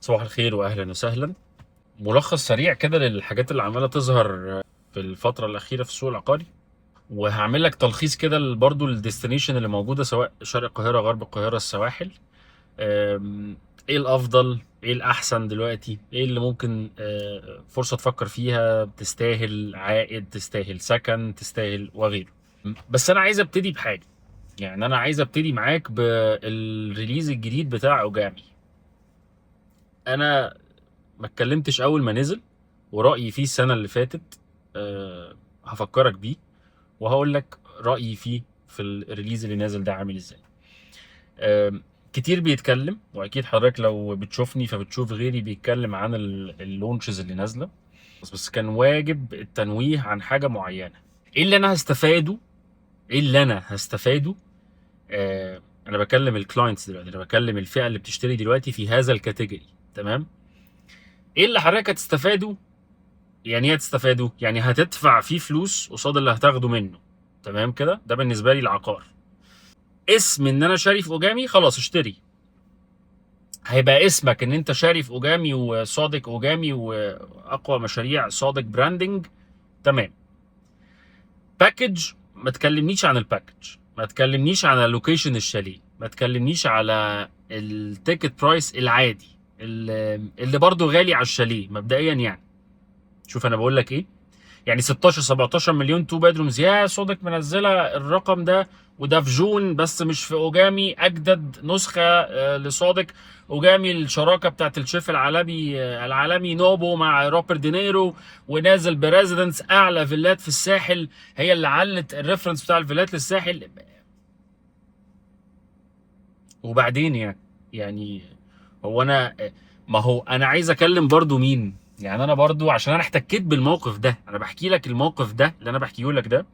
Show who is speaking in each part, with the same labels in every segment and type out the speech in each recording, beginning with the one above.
Speaker 1: صباح الخير واهلا وسهلا. ملخص سريع كده للحاجات اللي عماله تظهر في الفتره الاخيره في السوق العقاري، وهعمل لك تلخيص كده برضو الديستنيشن اللي موجوده سواء شرق القاهره غرب القاهره السواحل. ايه الافضل، ايه الاحسن دلوقتي، ايه اللي ممكن فرصه تفكر فيها، تستاهل عائد، تستاهل سكن، تستاهل وغيره. بس انا عايز ابتدي بحاجه، يعني انا عايز ابتدي معاك بالريليز الجديد بتاع اوجامي. انا ما اتكلمتش اول ما نزل، ورأيي فيه السنة اللي فاتت. هفكرك بيه وهقول لك رأيي فيه في الريليز اللي نازل ده عامل ازاي. أه كتير بيتكلم، واكيد حضرتك لو بتشوفني فبتشوف غيري بيتكلم عن اللونشز اللي نازلة. بس كان واجب التنويه عن حاجة معينة. ايه اللي انا هستفاده؟ ايه اللي انا هستفاده؟ انا بكلم الكلاينتس دلوقتي، انا بكلم الفئة اللي بتشتري دلوقتي في هذا الكاتيجوري. تمام؟ ايه اللي حضرتك هتستفاده؟ يعني ايه هتستفادوا؟ يعني هتدفع فيه فلوس قصاد اللي هتاخده منه. تمام كده؟ ده بالنسبه لي العقار. اسم ان انا شاري في اوجامي، خلاص اشتري. هيبقى اسمك ان انت شاري في اوجامي وصادق اوجامي واقوى مشاريع صادق براندنج. تمام. باكج، ما تكلمنيش عن الباكج، ما تكلمنيش عن لوكيشن الشاليه، ما تكلمنيش على التيكت برايس العادي اللي برضه غالي على الشاليه مبدئيا يعني. شوف انا بقول لك ايه، يعني 16 17 مليون تو بيدرومز، يا صدق منزله الرقم ده، وده في جون بس مش في اوجامي، اجدد نسخه لصادق اوجامي، الشراكه بتاعت الشيف العالمي نوبو مع روبرت دينيرو، ونازل بريزيدنس اعلى فيلات في الساحل، هي اللي علت الريفرنس بتاع الفيلات للساحل. وبعدين يعني هو انا، ما هو انا عايز اكلم برضو مين؟ يعني انا برضو عشان انا احتكيت بالموقف ده، انا بحكي لك الموقف ده اللي انا بحكيه لك ده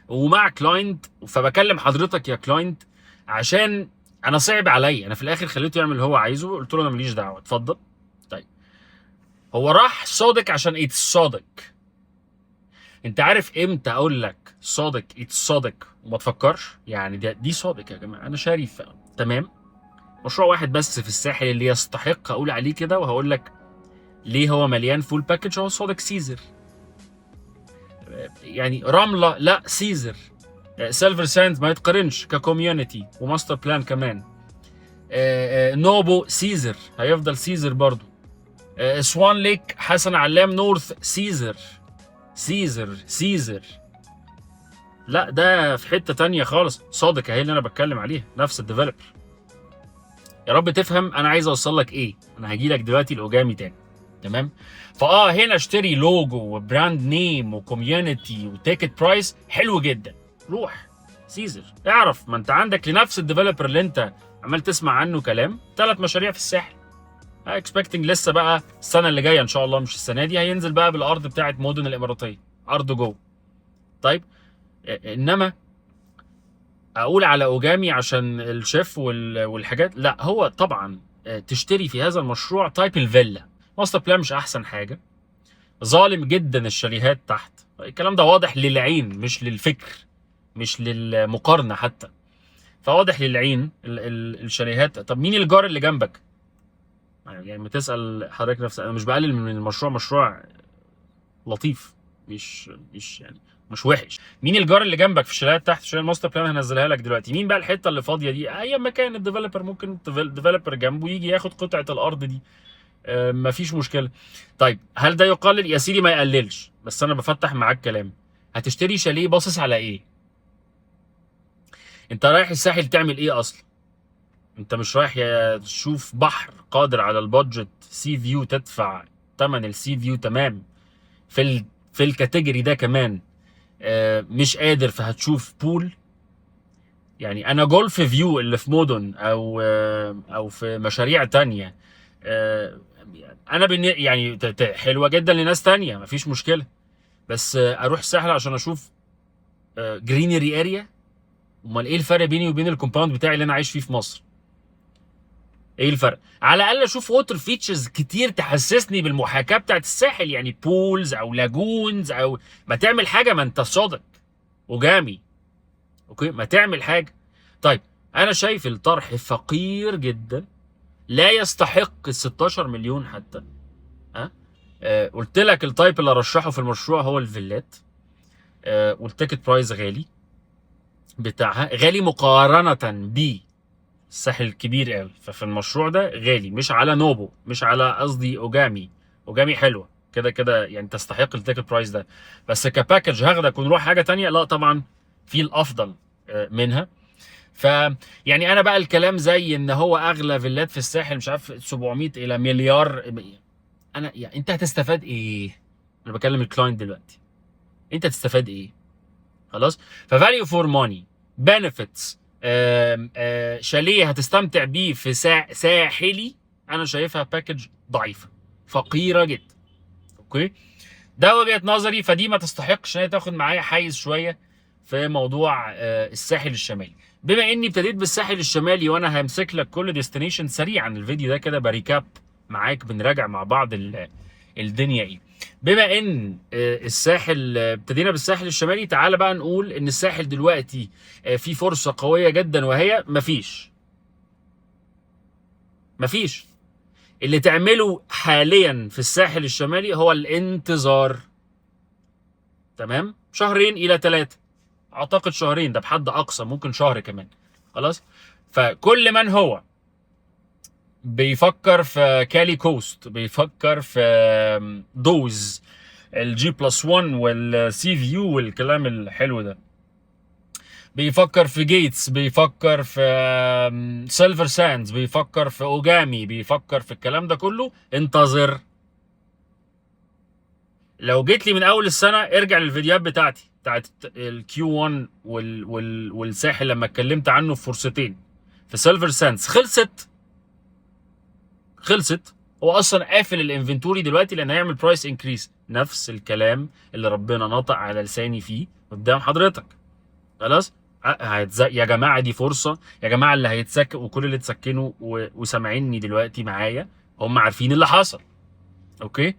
Speaker 1: ومع كلاينت، فبكلم حضرتك يا كلاينت عشان انا صعب عليا. انا في الاخر خليته يعمل اللي هو عايزه، قلت له انا ماليش دعوه، اتفضل. طيب، هو راح صادق عشان صادق. انت عارف امتى اقول لك صادق صادق وما تفكرش؟ يعني دي صادق يا جماعه، انا شاري تمام، مشروع واحد بس في الساحل اللي يستحق اقول عليه كده، وهقول لك ليه هو مليان فول باكج. هو صادق سيزر، يعني رمله لا سيزر. سيلفر ساند ما يتقارنش ككوميونتي وماستر بلان كمان. نوبو سيزر، هيفضل سيزر برضو. سوان ليك حسن علام نورث سيزر. سيزر. لا ده في حته تانية خالص. صادق اهي اللي انا بتكلم عليها، نفس الديفلوبر. يا رب تفهم انا عايز اوصل لك ايه. انا هجي لك دلوقتي الاوجامي تاني. تمام. هنا اشتري لوجو وبراند نيم وكوميونتي وتيكت برايس، حلو جدا. روح سيزر، اعرف ما انت عندك لنفس الديفلوبر اللي انت عمال تسمع عنه كلام 3 مشاريع في الساحل. اكسبكتنج لسه بقى السنه اللي جايه ان شاء الله، مش السنه دي، هينزل بقى بالارض بتاعت مدن الاماراتيه، ارض جوه. طيب، انما اقول على اوجامي عشان الشيف والحاجات، لا هو طبعا تشتري في هذا المشروع تايب الفيلا. ماستر بلان مش احسن حاجه، ظالم جدا الشاليهات تحت. الكلام ده واضح للعين مش للفكر، مش للمقارنه حتى. فواضح للعين الشاليهات. طب مين الجار اللي جنبك؟ يعني ما تسال حضرتك نفسك. انا مش بقلل من المشروع، مشروع لطيف، مش يعني مش وحش. مين الجار اللي جنبك في الشاليهات تحت؟ شويه الماستر بلان هنزلها لك دلوقتي. مين بقى الحته اللي فاضيه دي؟ اي مكان الديفلوبر ممكن الديفلوبر جنبه يجي ياخد قطعه الارض دي. مفيش مشكله. طيب هل ده يقلل؟ يا سيدي ما يقللش، بس انا بفتح معاك كلام. هتشتري شاليه باصص على ايه؟ انت رايح الساحل تعمل ايه اصلا؟ انت مش رايح يا تشوف بحر قادر على البادجت سي فيو، تدفع ثمن السي فيو تمام في الكاتيجوري ده كمان. مش قادر فهتشوف بول. يعني انا جولف فيو اللي في مدن او في مشاريع تانية، آه، انا يعني حلوه جدا لناس تانية مفيش مشكله، بس اروح الساحل عشان اشوف جرينري اريا؟ امال ايه الفرق بيني وبين الكومباوند بتاعي اللي انا عايش فيه في مصر؟ ايه الفرق؟ على الاقل اشوف ووتر فيتشرز كتير تحسسني بالمحاكاه بتاعت الساحل، يعني بولز او لاجونز، او ما تعمل حاجه. ما انت صادق وجامي، اوكي، ما تعمل حاجه. طيب، انا شايف الطرح فقير جدا لا يستحق ال 16 مليون حتى. قلت لك التايب اللي ارشحه في المشروع هو الفيلات. والتيكت برايس غالي بتاعها، غالي مقارنة بالساحل الكبير قوي. ففي المشروع ده غالي، مش على نوبو، مش على قصدي اوجامي. اوجامي حلوة كده كده يعني، تستحق التيكت برايس ده، بس كباكج هاخدك ونروح حاجة تانية لا طبعا في الافضل منها. ف يعني انا بقى الكلام زي ان هو اغلى فيلات في الساحل مش عارف 700 الى مليار. انا يعني انت هتستفاد ايه؟ انا بكلم الكلاينت دلوقتي، انت هتستفاد ايه؟ خلاص. ففاليو فور ماني، بنفيتس، شاليه هتستمتع بيه في ساحلي، انا شايفها باكج ضعيفه فقيره جدا. اوكي، ده وجهه نظري. فدي ما تستحقش ان هي تاخد معايا حيز شويه في موضوع الساحل الشمالي. بما اني ابتديت بالساحل الشمالي وانا همسك لك كل ديستنيشن سريعا، الفيديو ده كده بريكاب معاك، بنراجع مع بعض الدنيا ايه. بما ان الساحل ابتدينا بالساحل الشمالي، تعال بقى نقول ان الساحل دلوقتي في فرصة قوية جدا، وهي مفيش اللي تعمله حاليا في الساحل الشمالي هو الانتظار. تمام، 2 إلى 3، اعتقد 2 ده بحد اقصى، ممكن شهر كمان. خلاص. فكل من هو بيفكر في كالي كوست، بيفكر في دوز الجي بلس 1 والسي فيو والكلام الحلو ده، بيفكر في جيتس، بيفكر في سيلفر ساندز، بيفكر في اوجامي، بيفكر في الكلام ده كله، انتظر. لو جيت لي من اول السنه ارجع للفيديوهات بتاعتي بتاعت الكيو 1 والساحل لما اتكلمت عنه في فرصتين. في سيلفر ساندز خلصت. هو اصلا قافل الانفنتوري دلوقتي لان هيعمل برايس انكريس، نفس الكلام اللي ربنا نطق على لساني فيه قدام حضرتك. خلاص. يا جماعه دي فرصه يا جماعه، اللي هيتسكن وكل اللي اتسكنوا وسامعيني دلوقتي معايا هم عارفين اللي حصل. اوكي،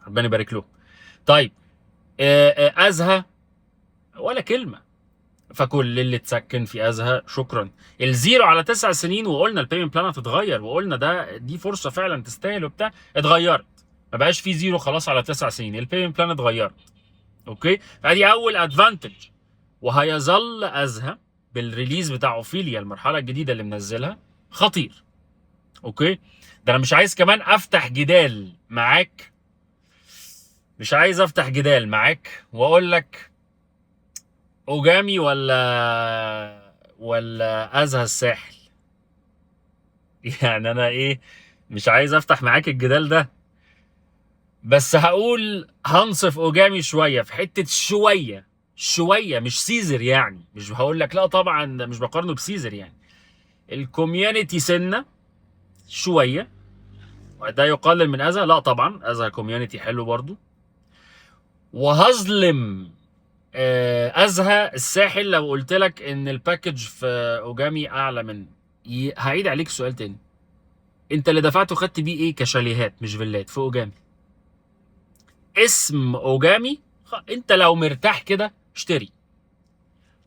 Speaker 1: ربنا يبارك له. طيب ازهى ولا كلمه. فكل اللي اتسكن في ازهى شكرا. الزيرو على 9 سنين، وقلنا البيمنت بلان هتتغير، وقلنا دي فرصه فعلا تستاهل وبتاع، اتغيرت. ما بقاش في زيرو خلاص على 9 سنين، البيمنت بلان اتغيرت. اوكي، فدي اول ادفانتج. وهيظل ازهى بالريليز بتاع اوفيليا المرحله الجديده اللي منزلها خطير. اوكي، ده انا مش عايز كمان افتح جدال معاك، مش عايز افتح جدال معاك واقول لك اوجامي ولا ازهى الساحل. يعني انا ايه، مش عايز افتح معاك الجدال ده، بس هنصف اوجامي شويه في حته شويه مش سيزر يعني، مش هقول لك لا طبعا مش بقارنه بسيزر يعني. الكوميونتي سنه شويه، ده يقلل من ازهى؟ لا طبعا ازهى كوميونتي حلو برضو. وهظلم ازهى الساحل لو قلت لك ان الباكج في اوجامي اعلى من. هعيد عليك السؤال تاني، انت اللي دفعته خدت بيه ايه كشاليهات مش فيلات في اوجامي؟ اسم اوجامي. انت لو مرتاح كده اشتري.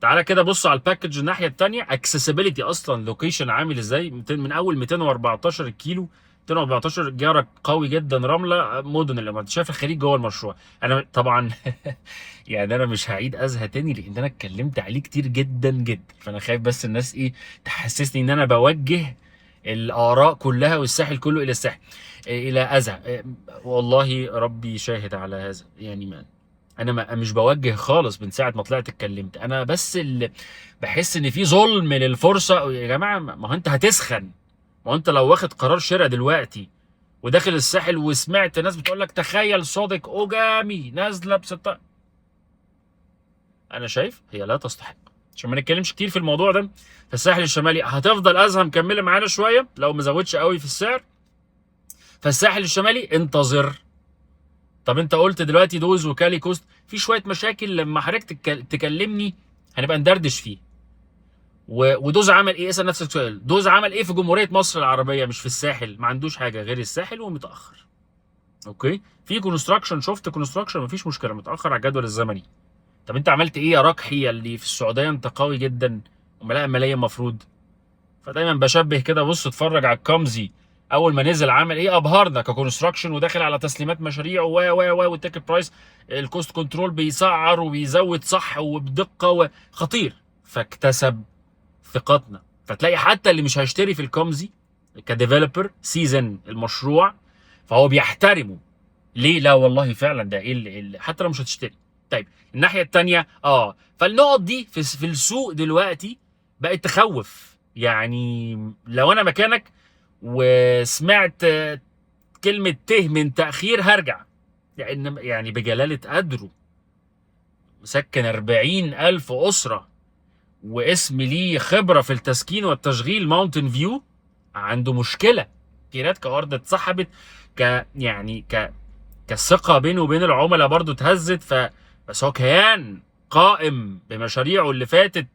Speaker 1: تعالى كده بص على الباكج الناحيه الثانيه، اكسسبيليتي اصلا لوكيشن عامل ازاي، من اول 214 الكيلو، 214 جارك قوي جدا، رمله مدن الامارات، شايف الخليج جوه المشروع. انا طبعا يعني انا مش هعيد ازهى تاني لان انا اتكلمت عليه كتير جدا جدا، فانا خايف بس الناس ايه تحسسني ان انا بوجه الاراء كلها والساحل كله الى الساحل الى ازهى. والله ربي شاهد على هذا يعني، ما انا مش بوجه خالص من ساعه ما طلعت اتكلمت، انا بس اللي بحس ان في ظلم للفرصه. يا جماعه ما هو انت هتسخن، ما هو انت لو واخد قرار شراء دلوقتي وداخل الساحل وسمعت ناس بتقول لك تخيل صادق اوجامي نازله انا شايف هي لا تستحق. عشان ما نتكلمش كتير في الموضوع ده، فالساحل الشمالي هتفضل ازهى مكمله معانا شويه لو ما زودش قوي في السعر. فالساحل الشمالي انتظر. طب انت قلت دلوقتي دوز وكالي كوست في شويه مشاكل، لما حضرتك تكلمني هنبقى ندردش فيه. ودوز عمل ايه؟ اسال نفسك سؤال، دوز عمل ايه في جمهوريه مصر العربيه مش في الساحل؟ ما عندوش حاجه غير الساحل ومتاخر. اوكي، في كونستراكشن، شفت كونستراكشن مفيش مشكله، متاخر على الجدول الزمني. طب انت عملت ايه يا رقحي اللي في السعوديه انت قوي جدا وملاءه ماليه المفروض؟ فدايما بشبه كده، بص اتفرج على الكامزي اول ما نزل عمل ايه، ابهرنا ككونستراكشن وداخل على تسليمات مشاريع والتيكت برايس، الكوست كنترول بيسعر وبيزود صح وبدقه وخطير، فاكتسب ثقتنا. فتلاقي حتى اللي مش هيشتري في الكامزي كديفلوبر سيزن المشروع فهو بيحترمه. ليه؟ لا والله فعلا ده ايه اللي حتى لو مش هتشتري. طيب الناحيه الثانيه فالنقط دي في السوق دلوقتي بقت تخوف. يعني لو انا مكانك وسمعت كلمه من تاخير هرجع، لان يعني بجلاله قدره مسكن 40,000 اسره واسم ليه خبره في التسكين والتشغيل، ماونتن فيو عنده مشكله. كيرات كارض اتسحبت، يعني كالثقه بينه وبين العملاء برضو اتهزت. بس هو كيان قائم بمشاريعه اللي فاتت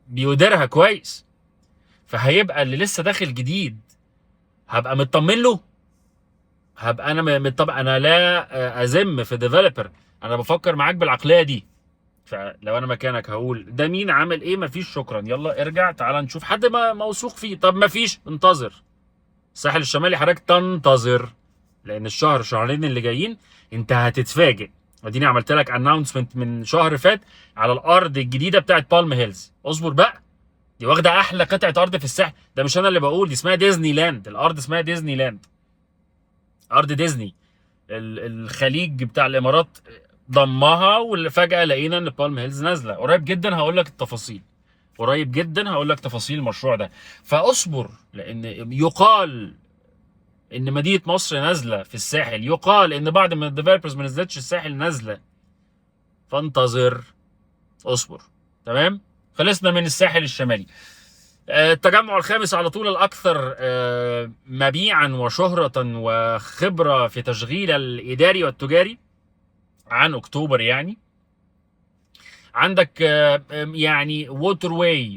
Speaker 1: بيديرها كويس، فهيبقى اللي لسه داخل جديد هبقى مطمن له. هبقى انا طبعا انا لا ازم في ديفلوبر، انا بفكر معاك بالعقليه دي. فلو انا مكانك هقول ده مين عمل ايه، مفيش شكرا، يلا ارجع تعال نشوف حد ما موثوق فيه. طب مفيش، انتظر. الساحل الشمالي حضرتك تنتظر، لان الشهر شهرين اللي جايين انت هتتفاجئ. اديني عملت لك اناونسمنت من شهر فات على الارض الجديده بتاعت بالم هيلز. اصبر بقى، دي واخده احلى قطعه ارض في الساحل. ده مش انا اللي بقول، دي اسمها ديزني لاند. الارض اسمها ديزني لاند، ارض ديزني. الخليج بتاع الامارات ضمها، وفجاه لقينا ان بالم هيلز نازله. قريب جدا هقول لك التفاصيل، قريب جدا هقول لك تفاصيل المشروع ده. فاصبر، لان يقال ان مدينه مصر نازله في الساحل، يقال ان بعض من الديفلوبرز ما نزلتش الساحل نازله، فانتظر، اصبر. تمام، خلصنا من الساحل الشمالي. التجمع الخامس على طول الأكثر مبيعا وشهرة وخبرة في تشغيل الإداري والتجاري عن أكتوبر. يعني عندك يعني ووتر واي